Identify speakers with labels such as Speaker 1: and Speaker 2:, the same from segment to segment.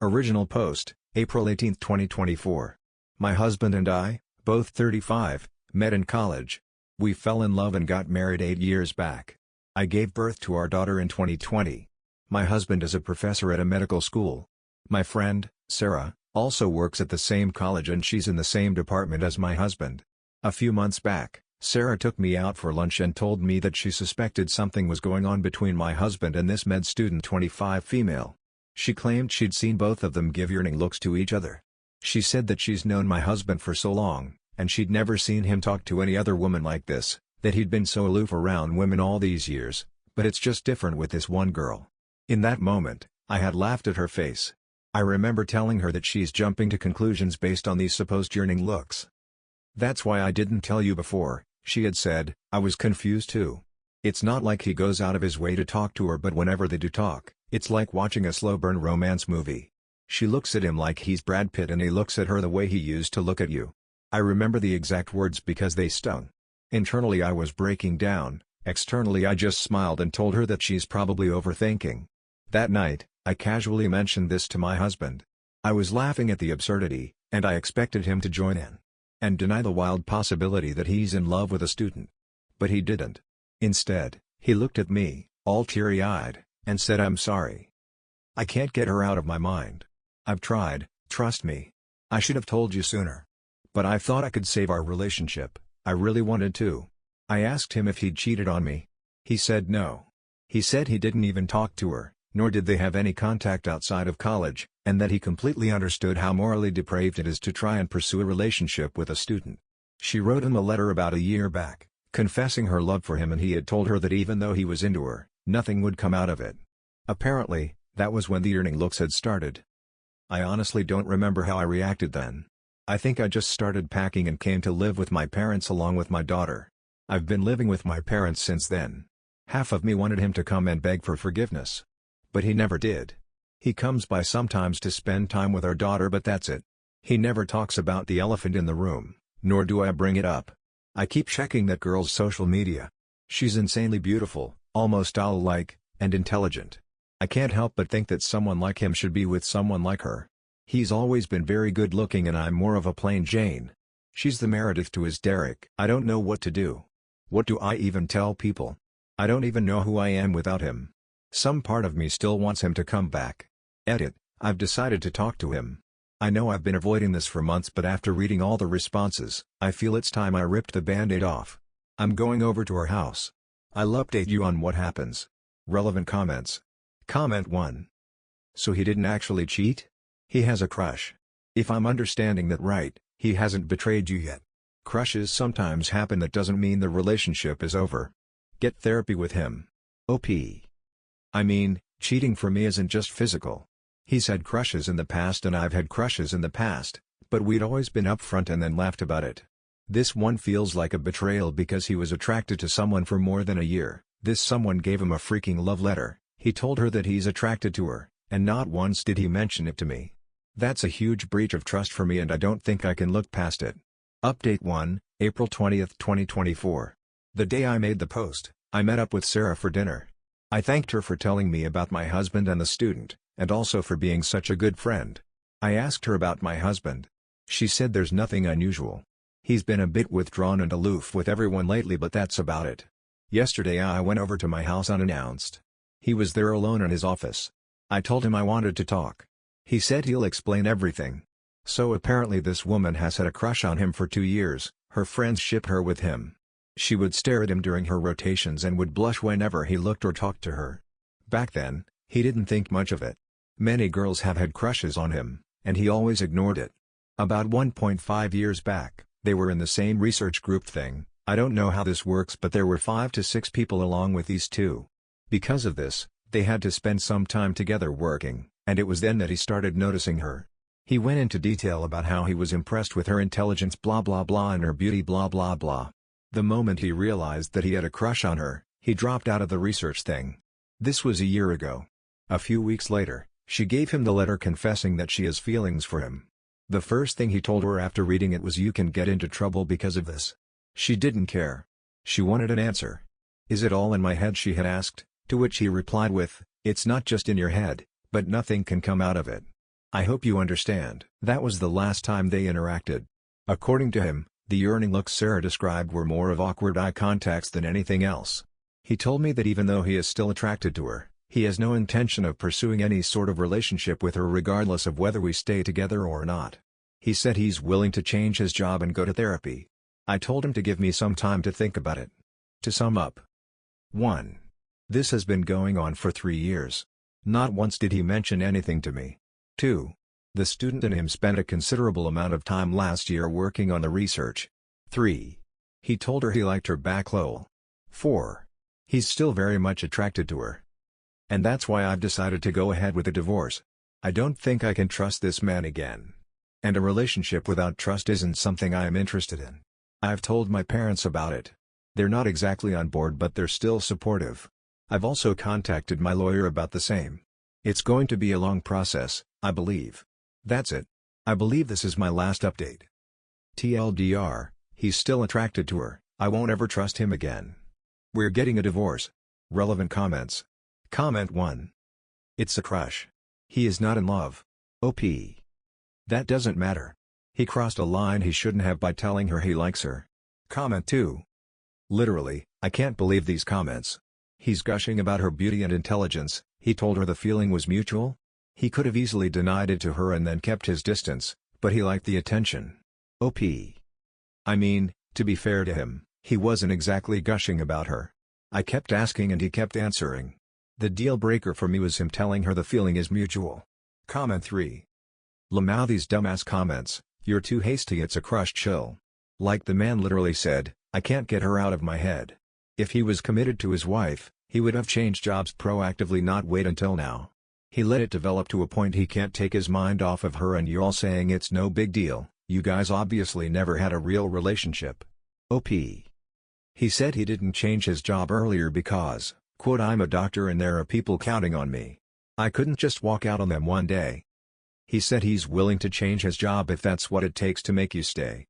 Speaker 1: Original post, April 18, 2024. My husband and I, both 35, met in college. We fell in love and got married 8 years back. I gave birth to our daughter in 2020. My husband is a professor at a medical school. My friend, Sarah, also works at the same college and she's in the same department as my husband. A few months back, Sarah took me out for lunch and told me that she suspected something was going on between my husband and this med student 25 female. She claimed she'd seen both of them give yearning looks to each other. She said that she's known my husband for so long, and she'd never seen him talk to any other woman like this, that he'd been so aloof around women all these years, but it's just different with this one girl. In that moment, I had laughed at her face. I remember telling her that she's jumping to conclusions based on these supposed yearning looks. "That's why I didn't tell you before," she had said. I was confused too. It's not like he goes out of his way to talk to her, but whenever they do talk, it's like watching a slow-burn romance movie. She looks at him like he's Brad Pitt and he looks at her the way he used to look at you. I remember the exact words because they stung. Internally I was breaking down, externally I just smiled and told her that she's probably overthinking. That night, I casually mentioned this to my husband. I was laughing at the absurdity, and I expected him to join in and deny the wild possibility that he's in love with a student. But he didn't. Instead, he looked at me, all teary-eyed, and said, "I'm sorry. I can't get her out of my mind. I've tried, trust me. I should have told you sooner. But I thought I could save our relationship, I really wanted to." I asked him if he'd cheated on me. He said no. He said he didn't even talk to her, nor did they have any contact outside of college, and that he completely understood how morally depraved it is to try and pursue a relationship with a student. She wrote him a letter about a year back, confessing her love for him, and he had told her that even though he was into her, nothing would come out of it. Apparently, that was when the yearning looks had started. I honestly don't remember how I reacted then. I think I just started packing and came to live with my parents along with my daughter. I've been living with my parents since then. Half of me wanted him to come and beg for forgiveness. But he never did. He comes by sometimes to spend time with our daughter, but that's it. He never talks about the elephant in the room, nor do I bring it up. I keep checking that girl's social media. She's insanely beautiful, almost doll-like, and intelligent. I can't help but think that someone like him should be with someone like her. He's always been very good-looking and I'm more of a plain Jane. She's the Meredith to his Derek. I don't know what to do. What do I even tell people? I don't even know who I am without him. Some part of me still wants him to come back. Edit, I've decided to talk to him. I know I've been avoiding this for months, but after reading all the responses, I feel it's time I ripped the band-aid off. I'm going over to her house. I'll update you on what happens. Relevant comments. Comment 1. So he didn't actually cheat? He has a crush. If I'm understanding that right, he hasn't betrayed you yet. Crushes sometimes happen, that doesn't mean the relationship is over. Get therapy with him. OP. I mean, cheating for me isn't just physical. He's had crushes in the past and I've had crushes in the past, but we'd always been upfront and then laughed about it. This one feels like a betrayal because he was attracted to someone for more than a year. This someone gave him a freaking love letter. He told her that he's attracted to her, and not once did he mention it to me. That's a huge breach of trust for me and I don't think I can look past it. Update 1, April 20, 2024. The day I made the post, I met up with Sarah for dinner. I thanked her for telling me about my husband and the student, and also for being such a good friend. I asked her about my husband. She said there's nothing unusual. He's been a bit withdrawn and aloof with everyone lately, but that's about it. Yesterday I went over to my house unannounced. He was there alone in his office. I told him I wanted to talk. He said he'll explain everything. So apparently this woman has had a crush on him for 2 years, her friends ship her with him. She would stare at him during her rotations and would blush whenever he looked or talked to her. Back then, he didn't think much of it. Many girls have had crushes on him, and he always ignored it. About 1.5 years back, they were in the same research group thing. I don't know how this works, but there were 5 to 6 people along with these two. Because of this, they had to spend some time together working, and it was then that he started noticing her. He went into detail about how he was impressed with her intelligence blah blah blah and her beauty blah blah blah. The moment he realized that he had a crush on her, he dropped out of the research thing. This was a year ago. A few weeks later, she gave him the letter confessing that she has feelings for him. The first thing he told her after reading it was, "You can get into trouble because of this." She didn't care. She wanted an answer. "Is it all in my head?" she had asked, to which he replied with, "It's not just in your head, but nothing can come out of it." I hope you understand. That was the last time they interacted. According to him, the yearning looks Sarah described were more of awkward eye contacts than anything else. He told me that even though he is still attracted to her, he has no intention of pursuing any sort of relationship with her regardless of whether we stay together or not. He said he's willing to change his job and go to therapy. I told him to give me some time to think about it. To sum up: 1. This has been going on for 3 years. Not once did he mention anything to me. 2. The student in him spent a considerable amount of time last year working on the research. 3. He told her he liked her back lol. 4. He's still very much attracted to her. And that's why I've decided to go ahead with a divorce. I don't think I can trust this man again. And a relationship without trust isn't something I am interested in. I've told my parents about it. They're not exactly on board, but they're still supportive. I've also contacted my lawyer about the same. It's going to be a long process, I believe. That's it. I believe this is my last update. TLDR, he's still attracted to her. I won't ever trust him again. We're getting a divorce. Relevant comments. Comment 1. It's a crush. He is not in love. OP. That doesn't matter. He crossed a line he shouldn't have by telling her he likes her. Comment 2. Literally, I can't believe these comments. He's gushing about her beauty and intelligence. He told her the feeling was mutual? He could have easily denied it to her and then kept his distance, but he liked the attention. OP. I mean, to be fair to him, he wasn't exactly gushing about her. I kept asking and he kept answering. The deal breaker for me was him telling her the feeling is mutual. Comment 3. Lamau, these dumbass comments, you're too hasty, it's a crush, chill. Like the man literally said, I can't get her out of my head. If he was committed to his wife, he would have changed jobs proactively, not wait until now. He let it develop to a point he can't take his mind off of her, and you're all saying it's no big deal. You guys obviously never had a real relationship. OP. He said he didn't change his job earlier because, quote, I'm a doctor and there are people counting on me. I couldn't just walk out on them one day. He said he's willing to change his job if that's what it takes to make you stay.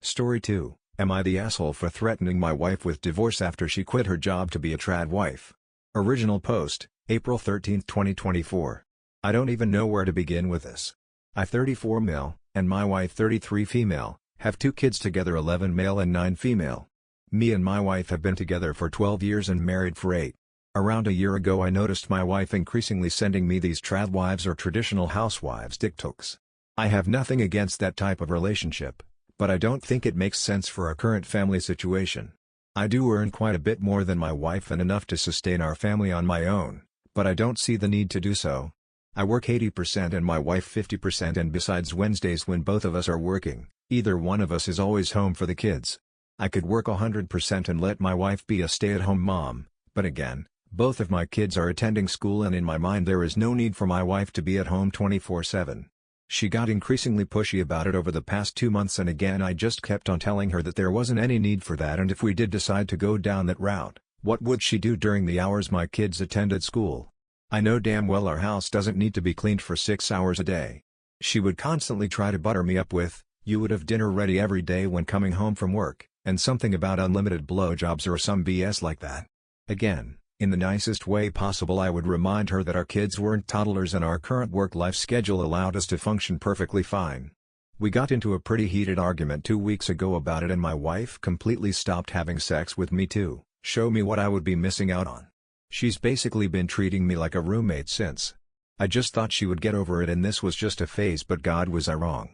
Speaker 1: Story 2. Am I the asshole for threatening my wife with divorce after she quit her job to be a trad wife? Original post, April 13, 2024. I don't even know where to begin with this. I 34 male, and my wife 33 female, have 2 kids together, 11 male and 9 female. Me and my wife have been together for 12 years and married for 8. Around a year ago I noticed my wife increasingly sending me these trad wives or traditional housewives TikToks. I have nothing against that type of relationship, but I don't think it makes sense for our current family situation. I do earn quite a bit more than my wife and enough to sustain our family on my own, but I don't see the need to do so. I work 80% and my wife 50%, and besides Wednesdays when both of us are working, either one of us is always home for the kids. I could work 100% and let my wife be a stay-at-home mom, but again, both of my kids are attending school and in my mind there is no need for my wife to be at home 24/7. She got increasingly pushy about it over the past 2 months, and again I just kept on telling her that there wasn't any need for that, and if we did decide to go down that route, what would she do during the hours my kids attended school? I know damn well our house doesn't need to be cleaned for 6 hours a day. She would constantly try to butter me up with, you would have dinner ready every day when coming home from work, and something about unlimited blowjobs or some BS like that. Again, in the nicest way possible I would remind her that our kids weren't toddlers and our current work-life schedule allowed us to function perfectly fine. We got into a pretty heated argument 2 weeks ago about it, and my wife completely stopped having sex with me to show me what I would be missing out on. She's basically been treating me like a roommate since. I just thought she would get over it and this was just a phase, but God, was I wrong.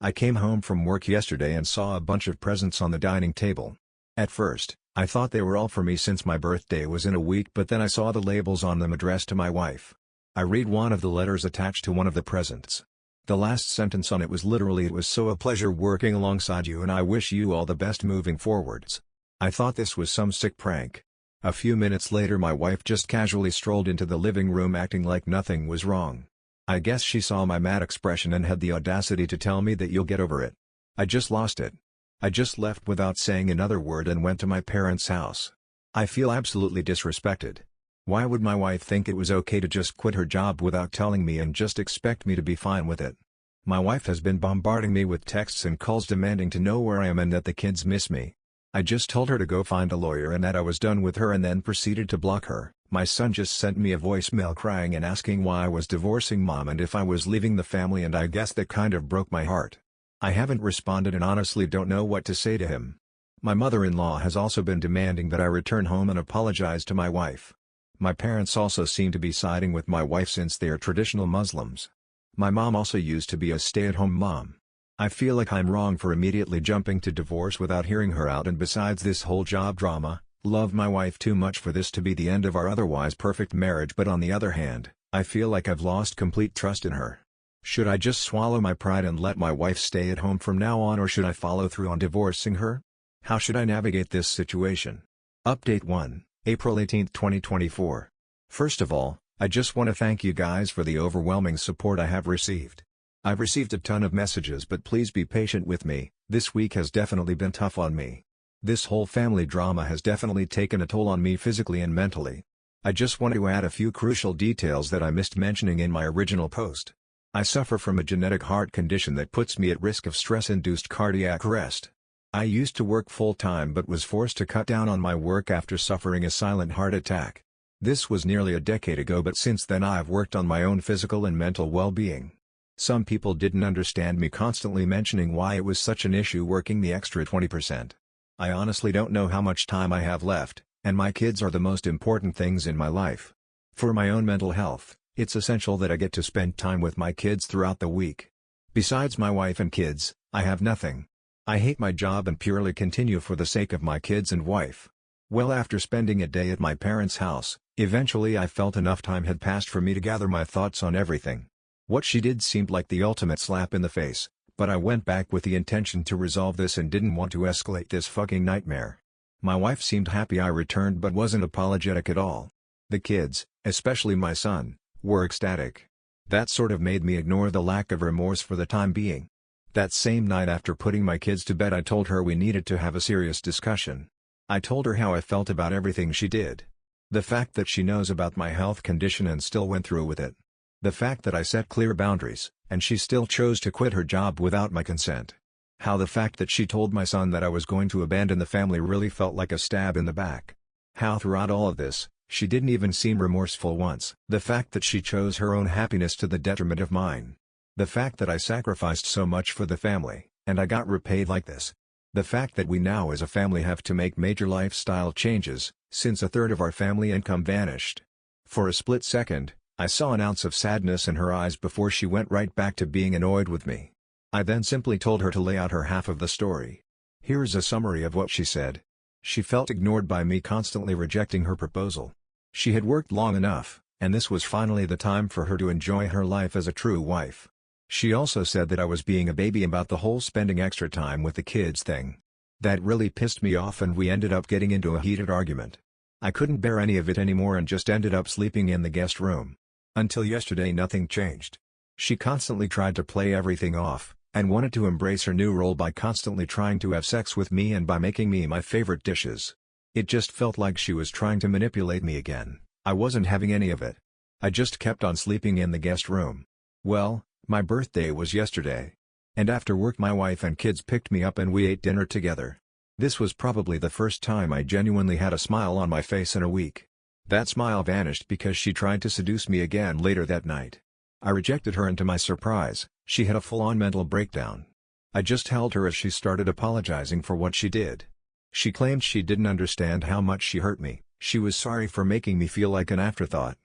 Speaker 1: I came home from work yesterday and saw a bunch of presents on the dining table. At first, I thought they were all for me since my birthday was in a week, but then I saw the labels on them addressed to my wife. I read one of the letters attached to one of the presents. The last sentence on it was literally, "It was so a pleasure working alongside you and I wish you all the best moving forwards." I thought this was some sick prank. A few minutes later my wife just casually strolled into the living room acting like nothing was wrong. I guess she saw my mad expression and had the audacity to tell me that you'll get over it. I just lost it. I just left without saying another word and went to my parents' house. I feel absolutely disrespected. Why would my wife think it was okay to just quit her job without telling me and just expect me to be fine with it? My wife has been bombarding me with texts and calls demanding to know where I am and that the kids miss me. I just told her to go find a lawyer and that I was done with her and then proceeded to block her. My son just sent me a voicemail crying and asking why I was divorcing mom and if I was leaving the family, and I guess that kind of broke my heart. I haven't responded and honestly don't know what to say to him. My mother-in-law has also been demanding that I return home and apologize to my wife. My parents also seem to be siding with my wife since they are traditional Muslims. My mom also used to be a stay-at-home mom. I feel like I'm wrong for immediately jumping to divorce without hearing her out, and besides this whole job drama, love my wife too much for this to be the end of our otherwise perfect marriage, but on the other hand, I feel like I've lost complete trust in her. Should I just swallow my pride and let my wife stay at home from now on, or should I follow through on divorcing her? How should I navigate this situation? Update 1, April 18, 2024. First of all, I just want to thank you guys for the overwhelming support I have received. I've received a ton of messages, but please be patient with me. This week has definitely been tough on me. This whole family drama has definitely taken a toll on me physically and mentally. I just want to add a few crucial details that I missed mentioning in my original post. I suffer from a genetic heart condition that puts me at risk of stress-induced cardiac arrest. I used to work full-time but was forced to cut down on my work after suffering a silent heart attack. This was nearly a decade ago, but since then I've worked on my own physical and mental well-being. Some people didn't understand me constantly mentioning why it was such an issue working the extra 20%. I honestly don't know how much time I have left, and my kids are the most important things in my life. For my own mental health, it's essential that I get to spend time with my kids throughout the week. Besides my wife and kids, I have nothing. I hate my job and purely continue for the sake of my kids and wife. Well, after spending a day at my parents' house, eventually I felt enough time had passed for me to gather my thoughts on everything. What she did seemed like the ultimate slap in the face, but I went back with the intention to resolve this and didn't want to escalate this fucking nightmare. My wife seemed happy I returned but wasn't apologetic at all. The kids, especially my son, were ecstatic. That sort of made me ignore the lack of remorse for the time being. That same night after putting my kids to bed, I told her we needed to have a serious discussion. I told her how I felt about everything she did. The fact that she knows about my health condition and still went through with it. The fact that I set clear boundaries, and she still chose to quit her job without my consent. How the fact that she told my son that I was going to abandon the family really felt like a stab in the back. How throughout all of this, she didn't even seem remorseful once. The fact that she chose her own happiness to the detriment of mine. The fact that I sacrificed so much for the family, and I got repaid like this. The fact that we now as a family have to make major lifestyle changes, since a third of our family income vanished. For a split second, I saw an ounce of sadness in her eyes before she went right back to being annoyed with me. I then simply told her to lay out her half of the story. Here's a summary of what she said. She felt ignored by me constantly rejecting her proposal. She had worked long enough, and this was finally the time for her to enjoy her life as a true wife. She also said that I was being a baby about the whole spending extra time with the kids thing. That really pissed me off and we ended up getting into a heated argument. I couldn't bear any of it anymore and just ended up sleeping in the guest room. Until yesterday nothing changed. She constantly tried to play everything off, and wanted to embrace her new role by constantly trying to have sex with me and by making me my favorite dishes. It just felt like she was trying to manipulate me again. I wasn't having any of it. I just kept on sleeping in the guest room. Well, my birthday was yesterday. And after work my wife and kids picked me up and we ate dinner together. This was probably the first time I genuinely had a smile on my face in a week. That smile vanished because she tried to seduce me again later that night. I rejected her and to my surprise, she had a full-on mental breakdown. I just held her as she started apologizing for what she did. She claimed she didn't understand how much she hurt me, she was sorry for making me feel like an afterthought.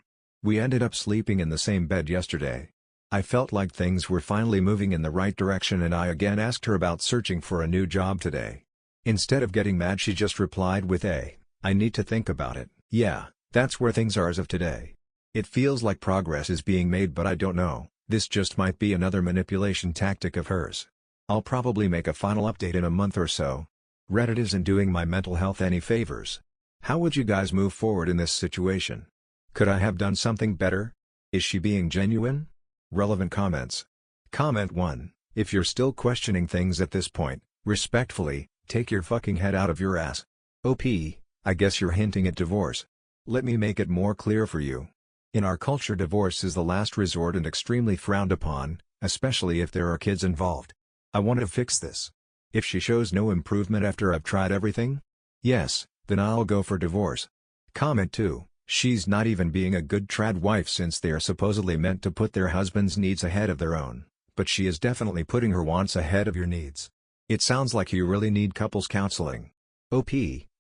Speaker 1: We ended up sleeping in the same bed yesterday. I felt like things were finally moving in the right direction and I again asked her about searching for a new job today. Instead of getting mad she just replied with I need to think about it. Yeah. That's where things are as of today. It feels like progress is being made but I don't know, this just might be another manipulation tactic of hers. I'll probably make a final update in a month or so. Reddit isn't doing my mental health any favors. How would you guys move forward in this situation? Could I have done something better? Is she being genuine? Relevant comments. Comment 1. If you're still questioning things at this point, respectfully, take your fucking head out of your ass. OP, I guess you're hinting at divorce. Let me make it more clear for you. In our culture divorce is the last resort and extremely frowned upon, especially if there are kids involved. I want to fix this. If she shows no improvement after I've tried everything? Yes, then I'll go for divorce. Comment 2. She's not even being a good trad wife since they are supposedly meant to put their husband's needs ahead of their own, but she is definitely putting her wants ahead of your needs. It sounds like you really need couples counseling. OP,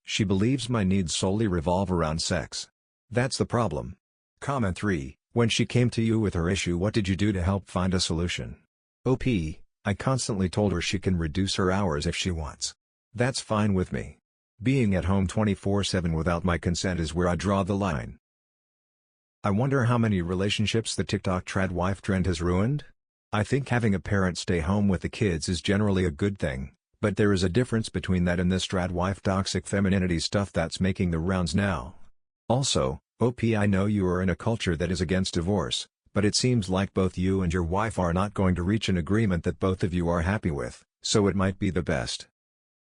Speaker 1: she believes my needs solely revolve around sex. That's the problem. Comment 3, when she came to you with her issue, what did you do to help find a solution? OP, I constantly told her she can reduce her hours if she wants. That's fine with me. Being at home 24/7 without my consent is where I draw the line. I wonder how many relationships the TikTok trad wife trend has ruined? I think having a parent stay home with the kids is generally a good thing, but there is a difference between that and this trad wife toxic femininity stuff that's making the rounds now. Also, OP, I know you are in a culture that is against divorce, but it seems like both you and your wife are not going to reach an agreement that both of you are happy with, so it might be the best